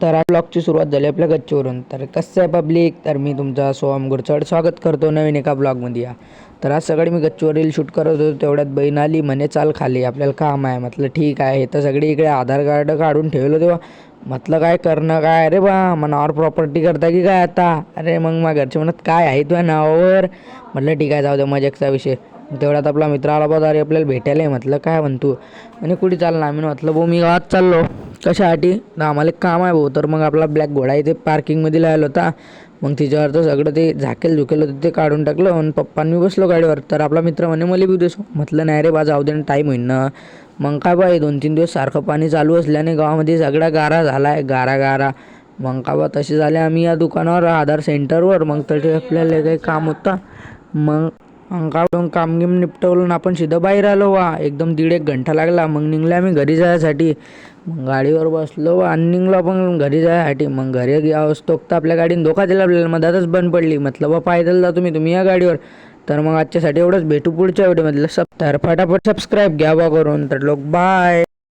तर आज ब्लॉगची सुरुवात झाली आपल्या गच्चीवरून. तर कसं आहे पब्लिक, तर मी तुमचा सोहम गुरचड स्वागत करतो नवीन एका ब्लॉगमध्ये. तर आज सकाळी मी गच्चीवरील शूट करत होतो, तेवढ्यात बहीण आली, म्हणे चाल खाली आपल्याला काम आहे. म्हटलं ठीक आहे. तर सगळी इकडे आधार कार्ड काढून ठेवलं तेव्हा. म्हटलं काय करणं काय, अरे बा मनावर प्रॉपर्टी करता की काय आता. अरे मग घरचे म्हणत काय आहे तुझ्या नावावर. म्हटलं ठीक आहे, जाऊ दे, मजाकचा विषय. तेवढ्यात आपला मित्र आला, बघा अरे आपल्याला भेटायला आहे. म्हटलं काय म्हणतो, आणि कुठे चालला. आम्ही म्हटलं भाऊ मी गावात चाललो. कशासाठी, तर आम्हाला एक काम आहे भाऊ. तर मग आपला ब्लॅक घोडा इथे पार्किंगमध्ये लावला होता. मग तिच्यावर तर सगळं ते झाकेल झुकेल होतं ते काढून टाकलं, आणि पप्पांनी बसलो गाडीवर. तर आपला मित्र म्हणे मला बी देसो. म्हटलं नाही रे बा, जाऊ दे, टाईम होईन ना. मग काय बा, 2-3 दिवस सारखं पाणी चालू असल्याने गावामध्ये सगळा गारा झाला आहे, गारा गारा. मग का बा तसे झाले आम्ही या दुकानावर आधार सेंटरवर. मग तरी आपल्याला काही काम होता. मग अंगावरून कामगिम निपटवलं ना आपण सीधं बाहेर आलो. वा एकदम 1.5 घंटा लागला. मग निघले आम्ही घरी जायसाठी. मग गाडीवर बसलो आणि निघलो आपण घरी जायसाठी. मग घरी गेलो तर आपल्या गाडीने धोका दिला आपल्याला, मधातच बंद पडली. म्हटलं बा पायदल जा तुम्ही या गाडीवर. तर मग आजच्यासाठी एवढंच, भेटू पुढच्या व्हिडिओमधलं. तर फटाफट सबस्क्राईब घ्या बा करून. तर लोक बाय.